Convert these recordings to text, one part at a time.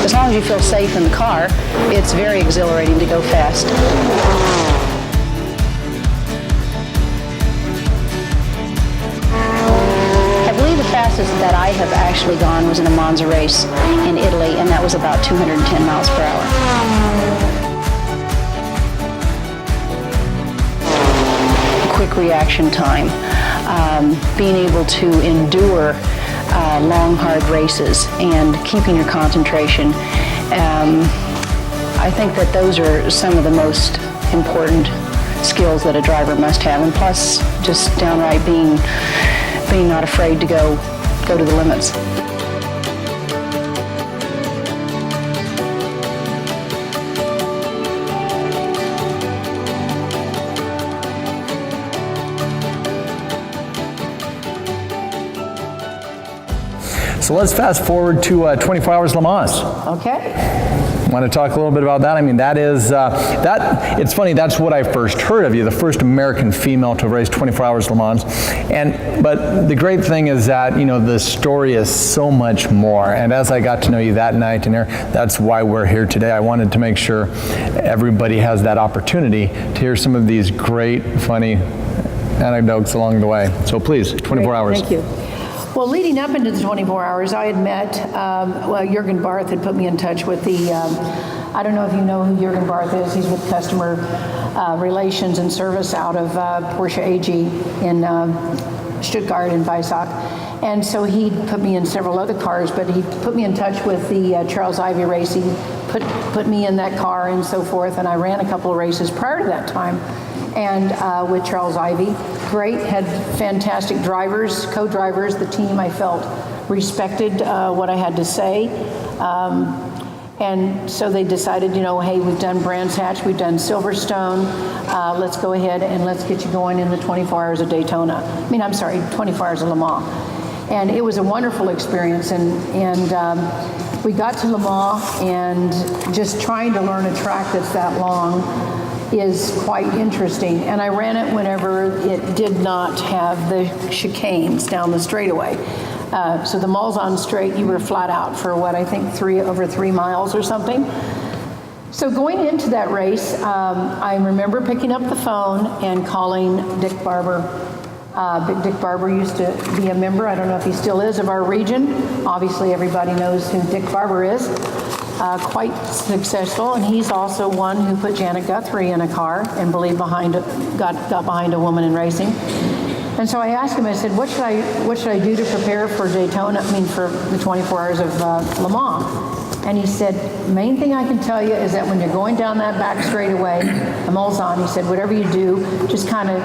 as long as you feel safe in the car, it's very exhilarating to go fast. I believe the fastest that I have actually gone was in a Monza race in Italy, and that was about 210 miles per hour. Quick reaction time, being able to endure long, hard races, and keeping your concentration. I think that those are some of the most important skills that a driver must have, and plus just downright being not afraid to go to the limits. So let's fast forward to 24 Hours Le Mans. Okay. Want to talk a little bit about that? I mean, that is, it's funny, that's what I first heard of you, the first American female to race 24 Hours Le Mans. But the great thing is that, you know, the story is so much more. And as I got to know you that night and that's why we're here today. I wanted to make sure everybody has that opportunity to hear some of these great, funny anecdotes along the way. So please, 24 hours. Thank you. Well, leading up into the 24 hours, I had met, Jürgen Barth had put me in touch with the, I don't know if you know who Jürgen Barth is. He's with customer relations and service out of Porsche AG in Stuttgart and Weissach. And so he put me in several other cars, but he put me in touch with the Charles Ivy Racing, put me in that car and so forth. And I ran a couple of races prior to that time. And with Charles Ivy, great, had fantastic drivers, co-drivers. The team, I felt, respected what I had to say. And so they decided, you know, hey, we've done Brands Hatch, we've done Silverstone, let's go ahead and let's get you going in the 24 Hours of Daytona. 24 Hours of Le Mans. And it was a wonderful experience. And we got to Le Mans, and just trying to learn a track that's that long is quite interesting. And I ran it whenever it did not have the chicanes down the straightaway. So the Mulsanne straight, you were flat out for what, I think over 3 miles or something. So going into that race, I remember picking up the phone and calling Dick Barber. Dick Barber used to be a member, I don't know if he still is, of our region. Obviously everybody knows who Dick Barber is. Quite successful, and he's also one who put Janet Guthrie in a car and got behind a woman in racing. And so I asked him, I said, what should I do to prepare for Daytona, for the 24 Hours of Le Mans? And he said, main thing I can tell you is that when you're going down that back straightaway, the Mulsanne, he said, whatever you do, just kind of,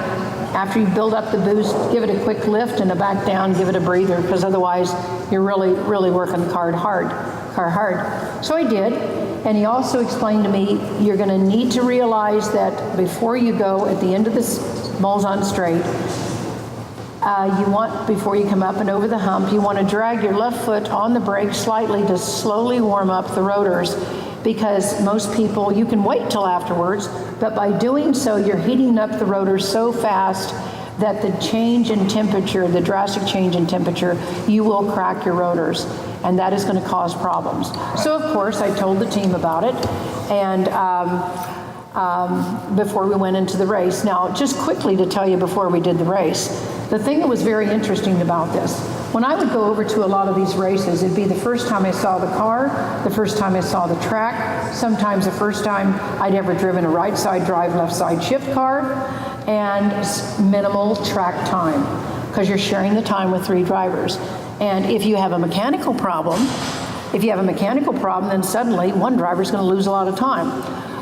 after you build up the boost, give it a quick lift and a back down, give it a breather, because otherwise you're really, really working the car hard. So I did, and he also explained to me, you're going to need to realize that before you go at the end of this Mulsanne straight, before you come up and over the hump, you want to drag your left foot on the brake slightly to slowly warm up the rotors, because most people, you can wait till afterwards, but by doing so, you're heating up the rotors so fast that the change in temperature, the drastic change in temperature, you will crack your rotors, and that is going to cause problems. So of course, I told the team about it, and before we went into the race. Now, just quickly to tell you before we did the race, the thing that was very interesting about this, when I would go over to a lot of these races, it'd be the first time I saw the car, the first time I saw the track, sometimes the first time I'd ever driven a right side drive, left side shift car, and minimal track time, because you're sharing the time with 3 drivers. And if you have a mechanical problem, then suddenly one driver's going to lose a lot of time.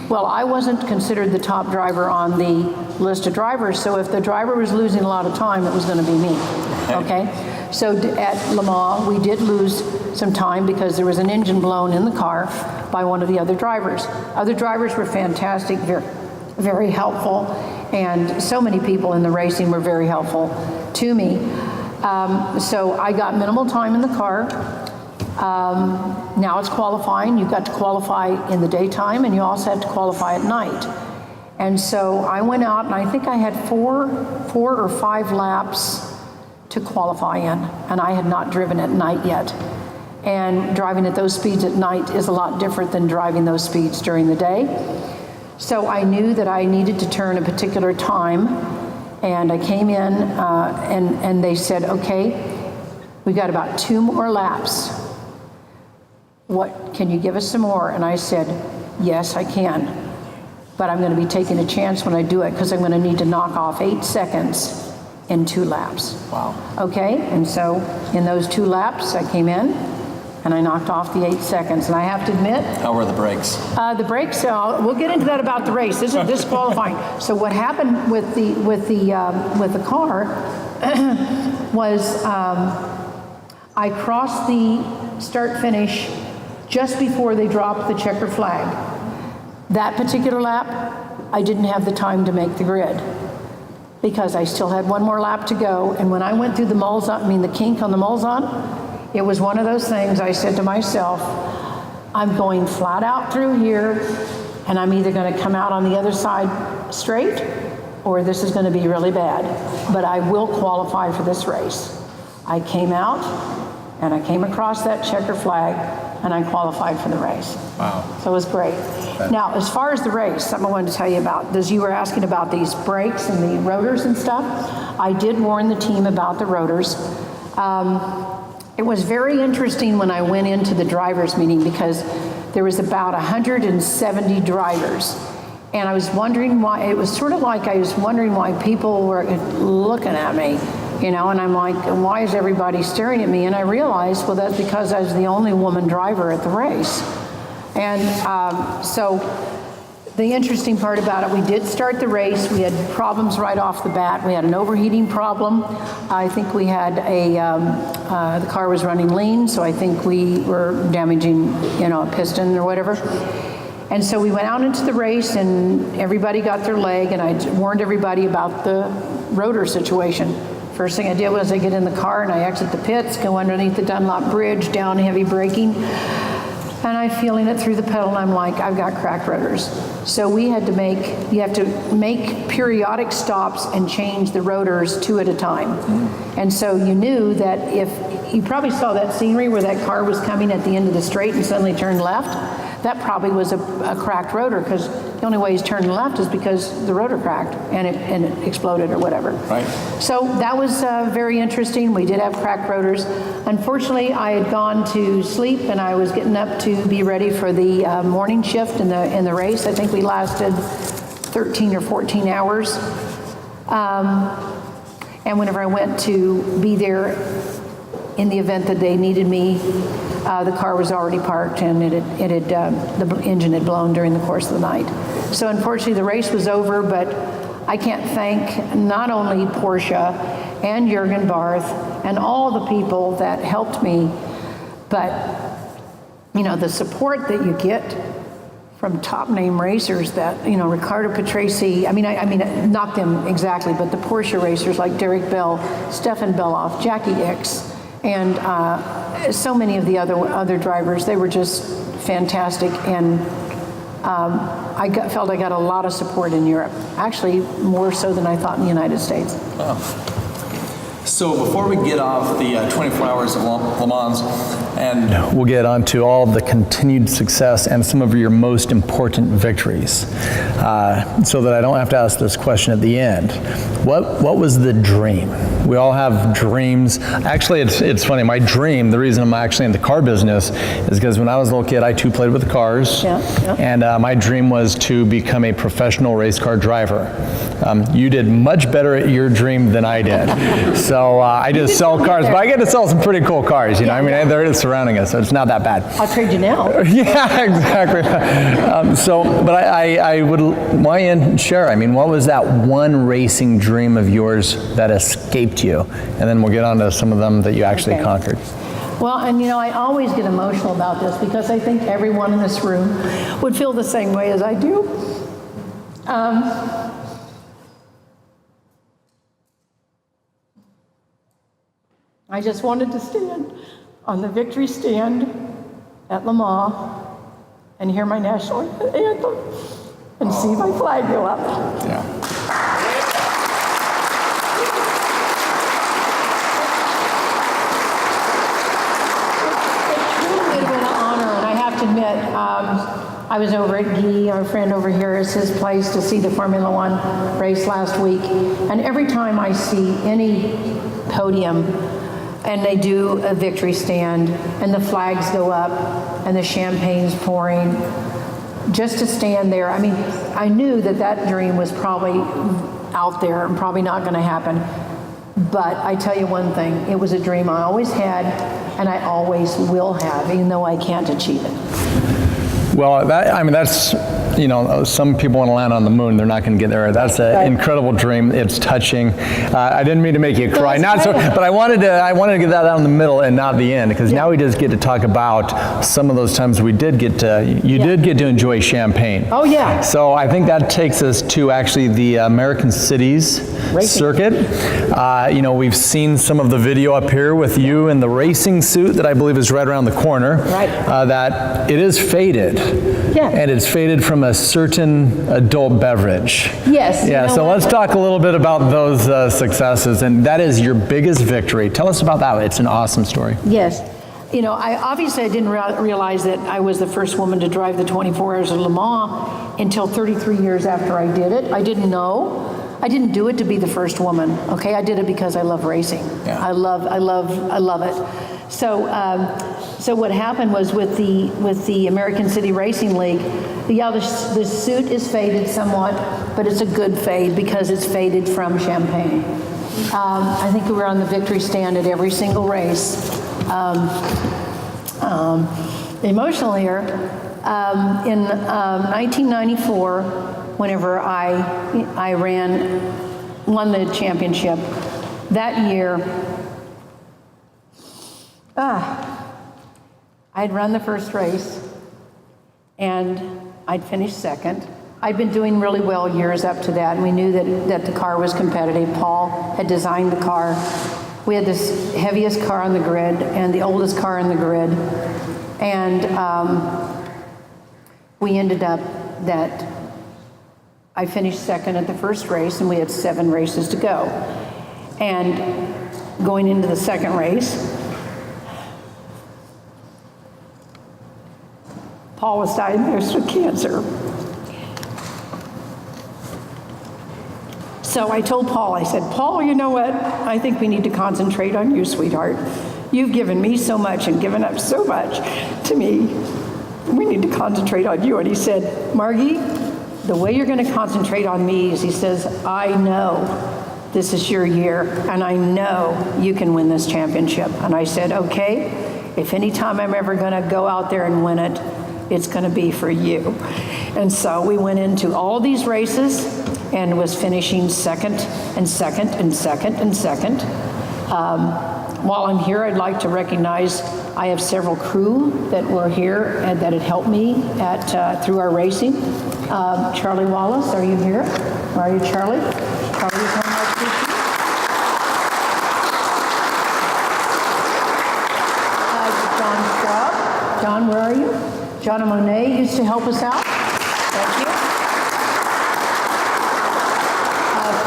Well, I wasn't considered the top driver on the list of drivers, so if the driver was losing a lot of time, it was going to be me, okay? So at Le Mans, we did lose some time because there was an engine blown in the car by one of the other drivers. Other drivers were fantastic, very, very helpful, and so many people in the racing were very helpful to me. So I got minimal time in the car. Now it's qualifying. You've got to qualify in the daytime, and you also have to qualify at night. And so I went out, and I think I had four or five laps to qualify in, and I had not driven at night yet. And driving at those speeds at night is a lot different than driving those speeds during the day. So I knew that I needed to turn a particular time, and I came in and they said, okay, we've got about 2 more laps. What, can you give us some more? And I said, yes, I can. But I'm going to be taking a chance when I do it because I'm going to need to knock off 8 seconds in 2 laps. Wow. Okay, and so in those 2 laps, I came in and I knocked off the 8 seconds. And I have to admit, How were the brakes? the brakes. We'll get into that about the race. This is disqualifying. So what happened with the car was I crossed the start finish just before they dropped the checker flag. That particular lap, I didn't have the time to make the grid because I still had 1 more lap to go. And when I went through the the kink on the Mulsanne, it was one of those things I said to myself, I'm going flat out through here and I'm either going to come out on the other side straight or this is going to be really bad. But I will qualify for this race. I came out and I came across that checker flag and I qualified for the race. Wow. So it was great. Now, as far as the race, something I wanted to tell you about, as you were asking about these brakes and the rotors and stuff, I did warn the team about the rotors. It was very interesting when I went into the drivers' meeting because there was about 170 drivers. And I was wondering why, it was sort of like I was wondering why people were looking at me. And I'm like, why is everybody staring at me? And I realized, well, that's because I was the only woman driver at the race. And so the interesting part about it, we did start the race. We had problems right off the bat. We had an overheating problem. I think we had the car was running lean, so I think we were damaging, a piston or whatever. And so we went out into the race and everybody got their leg, and I warned everybody about the rotor situation. First thing I did was I get in the car and I exit the pits, go underneath the Dunlop bridge, down heavy braking, and I'm feeling it through the pedal, and I'm like, I've got cracked rotors. So you have to make periodic stops and change the rotors 2 at a time. And so you knew that if, you probably saw that scenery where that car was coming at the end of the straight and suddenly turned left, that probably was a cracked rotor, because the only way he's turning left is because the rotor cracked and it exploded or whatever. Right. So that was very interesting. We did have cracked rotors. Unfortunately, I had gone to sleep and I was getting up to be ready for the morning shift in the race. I think we lasted 13 or 14 hours. And whenever I went to be there in the event that they needed me, the car was already parked and the engine had blown during the course of the night. So unfortunately the race was over, but I can't thank not only Porsche and Jürgen Barth and all the people that helped me, but the support that you get from top name racers that, Riccardo Patrese, I mean, not them exactly, but the Porsche racers like Derek Bell, Stefan Beloff, Jackie Ickx, and so many of the other drivers. They were just fantastic, and I felt I got a lot of support in Europe, actually more so than I thought in the United States. Wow. So before we get off the 24 hours of Le Mans, and we'll get on to all of the continued success and some of your most important victories, so that I don't have to ask this question at the end. What was the dream? We all have dreams. Actually, it's funny. My dream, the reason I'm actually in the car business, is because when I was a little kid, I too played with the cars. Yeah. And my dream was to become a professional race car driver. You did much better at your dream than I did. So I just sell cars, but I get to sell some pretty cool cars. I mean, they're just surrounding us, so it's not that bad. I'll trade you now. Yeah, exactly. But I would want you to share. I mean, what was that one racing dream of yours that escaped you? And then we'll get on to some of them that you actually conquered. Well, and I always get emotional about this because I think everyone in this room would feel the same way as I do. I just wanted to stand on the victory stand at Le Mans and hear my national anthem and see my flag go up. Yeah. It I was over at Guy, our friend over here, it's his place to see the Formula One race last week. And every time I see any podium and they do a victory stand and the flags go up and the champagne's pouring, just to stand there, I mean, I knew that that dream was probably out there and probably not going to happen. But I tell you one thing, it was a dream I always had and I always will have, even though I can't achieve it. Well, that's, some people want to land on the moon. They're not going to get there. That's an incredible dream. It's touching. I didn't mean to make you cry, but I wanted to get that out in the middle and not the end, because now we just get to talk about some of those times we did get to, did get to enjoy champagne. Oh, yeah. So I think that takes us to actually the American Cities circuit. We've seen some of the video up here with you in the racing suit that I believe is right around the corner. Right. That it is faded. Yeah. And it's faded from a certain adult beverage. Yes. Yeah, so let's talk a little bit about those successes, and that is your biggest victory. Tell us about that. It's an awesome story. Yes. I didn't realize that I was the first woman to drive the 24 Hours of Le Mans until 33 years after I did it. I didn't know. I didn't do it to be the first woman, okay? I did it because I love racing. Yeah. I love it. So what happened was with the American City Racing League, the suit is faded somewhat, but it's a good fade because it's faded from champagne. I think we were on the victory stand at every single race. Emotional here. In 1994, whenever I won the championship, that year, I'd run the first race and I'd finished second. I'd been doing really well years up to that, and we knew that the car was competitive. Paul had designed the car. We had this heaviest car on the grid and the oldest car on the grid, and we ended up that I finished second at the first race, and we had 7 races to go. And going into the second race, Paul was diagnosed with cancer. So I told Paul, I said, Paul, you know what? I think we need to concentrate on you, sweetheart. You've given me so much and given up so much to me. We need to concentrate on you. And he said, Margie, the way you're going to concentrate on me is, he says, I know this is your year, and I know you can win this championship. And I said, okay, if any time I'm ever going to go out there and win it, it's going to be for you. And so we went into all these races and was finishing second and second and second and second. While I'm here, I'd like to recognize I have several crew that were here and that had helped me through our racing. Charlie Wallace, are you here? Are you Charlie? Charlie is on my crew. John Schwab. John, where are you? John Monet used to help us out. Thank you.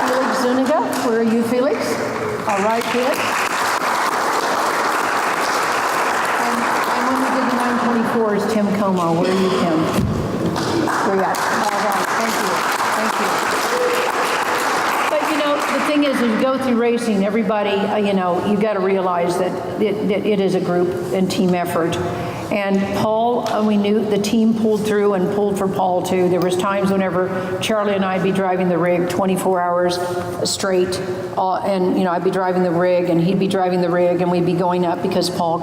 Felix Zuniga, where are you, Felix? All right, Felix. And when we did the 924s, Tim Como, where are you, Tim? Where you at? All right, thank you. But the thing is, as you go through racing, everybody, you've got to realize that it is a group and team effort. And Paul, we knew the team pulled through and pulled for Paul too. There was times whenever Charlie and I'd be driving the rig 24 hours straight, and I'd be driving the rig and he'd be driving the rig, and we'd be going up because Paul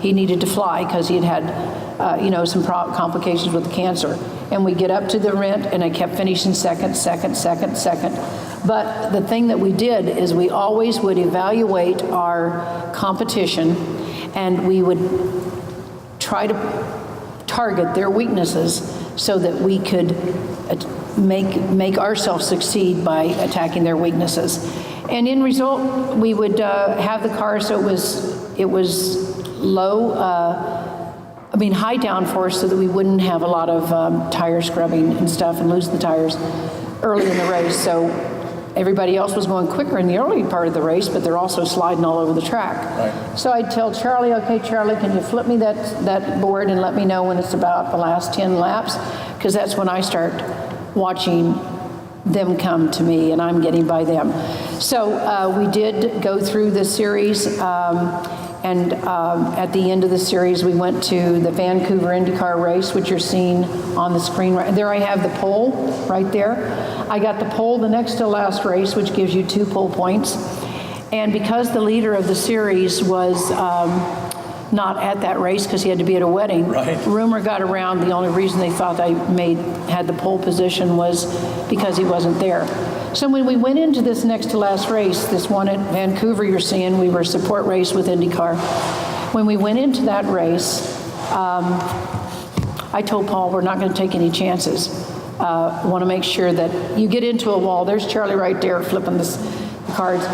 he needed to fly because he had some complications with the cancer. And we get up to the rent, and I kept finishing second. But the thing that we did is we always would evaluate our competition, and we would try to target their weaknesses so that we could make ourselves succeed by attacking their weaknesses. And in result, we would have the car so it was low, high downforce, so that we wouldn't have a lot of tire scrubbing and stuff and lose the tires early in the race. So everybody else was going quicker in the early part of the race, but they're also sliding all over the track. Right. So I'd tell Charlie, okay, Charlie, can you flip me that board and let me know when it's about the last 10 laps? Because that's when I start watching them come to me and I'm getting by them. So we did go through the series, and at the end of the series, we went to the Vancouver IndyCar race, which you're seeing on the screen. Right there I have the pole right there. I got the pole the next to last race, which gives you 2 pole points. And because the leader of the series was not at that race because he had to be at a wedding, Right. rumor got around the only reason they thought I had the pole position was because he wasn't there. So when we went into this next to last race, this one at Vancouver you're seeing, we were a support race with IndyCar. When we went into that race, I told Paul we're not going to take any chances. Want to make sure that you get into a wall. There's Charlie right there flipping the cards.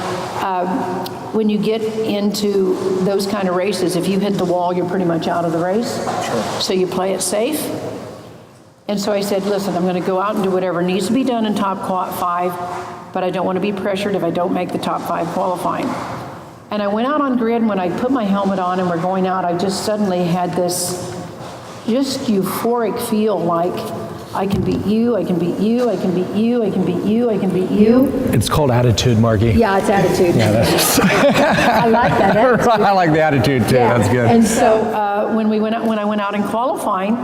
When you get into those kind of races, if you hit the wall, you're pretty much out of the race. Sure. So you play it safe. And so I said, listen, I'm going to go out and do whatever needs to be done in top 5, but I don't want to be pressured if I don't make the top 5 qualifying. And I went out on grid, and when I put my helmet on and we're going out, I just suddenly had this just euphoric feel like I can beat you, I can beat you, I can beat you, I can beat you, I can beat you. It's called attitude, Margie. Yeah, it's attitude. Yeah, that's I like that attitude. I like the attitude too. Yeah. That's good. And so when I went out in qualifying,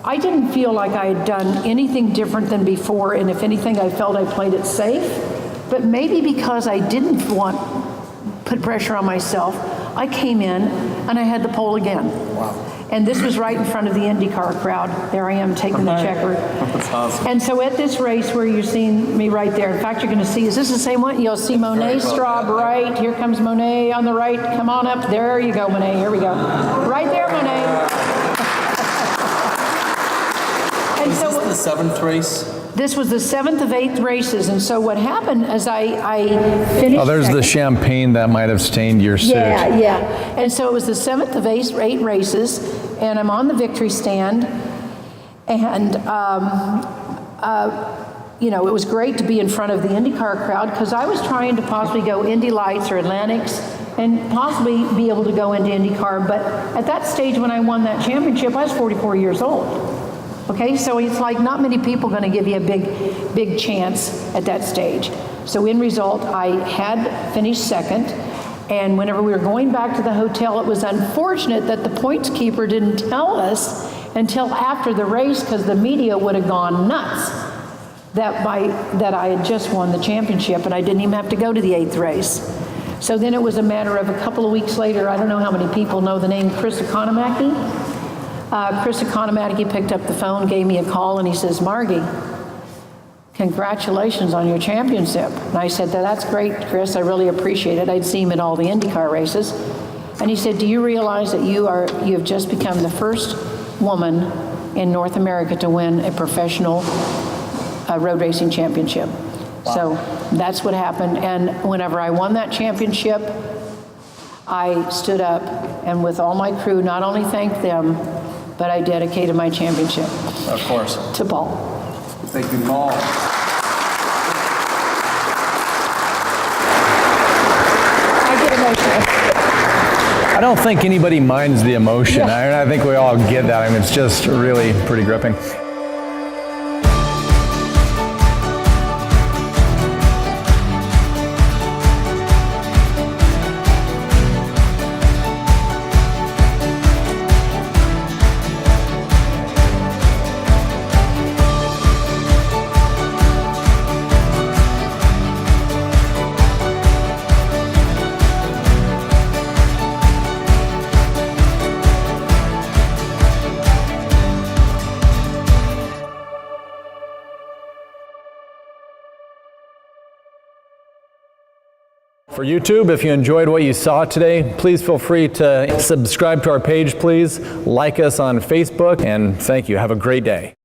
I didn't feel like I had done anything different than before, and if anything, I felt I played it safe. But maybe because I didn't put pressure on myself, I came in and I had the pole again. Wow. And this was right in front of the IndyCar crowd. There I am taking the checker. That's awesome. And so at this race where you're seeing me right there, in fact, you're going to see, is this the same one? You'll see Monet Straub right. Here comes Monet on the right. Come on up. There you go, Monet. Here we go. Right there, Monet. And Is so this the 7th race? this was the 7th of 8th races. And so what happened as I finished. Oh, there's the second. champagne that might have stained your suit. Yeah. And so it was the 7th of 8 races, and I'm on the victory stand, and it was great to be in front of the IndyCar crowd because I was trying to possibly go Indy Lights or Atlantics and possibly be able to go into IndyCar, but at that stage when I won that championship, I was 44 years old. Okay, so it's like not many people going to give you a big chance at that stage. So in result, I had finished second, and whenever we were going back to the hotel, it was unfortunate that the points keeper didn't tell us until after the race because the media would have gone nuts that I had just won the championship and I didn't even have to go to the 8th race. So then it was a matter of a couple of weeks later, I don't know how many people know the name Chris Economaki. Chris Economaki picked up the phone, gave me a call, and he says, Margie, congratulations on your championship. And I said, that's great, Chris. I really appreciate it. I'd seen him at all the IndyCar races. And he said, do you realize that you have just become the first woman in North America to win a professional road racing championship? Wow. So that's what happened. And whenever I won that championship, I stood up and with all my crew, not only thanked them, but I dedicated my championship. Of course. To Paul. Thank you, Paul. I get emotional. I don't think anybody minds the emotion. Yeah. I think we all get that. I mean, it's just really pretty gripping. For YouTube, if you enjoyed what you saw today, please feel free to subscribe to our page, please. Like us on Facebook, and thank you. Have a great day.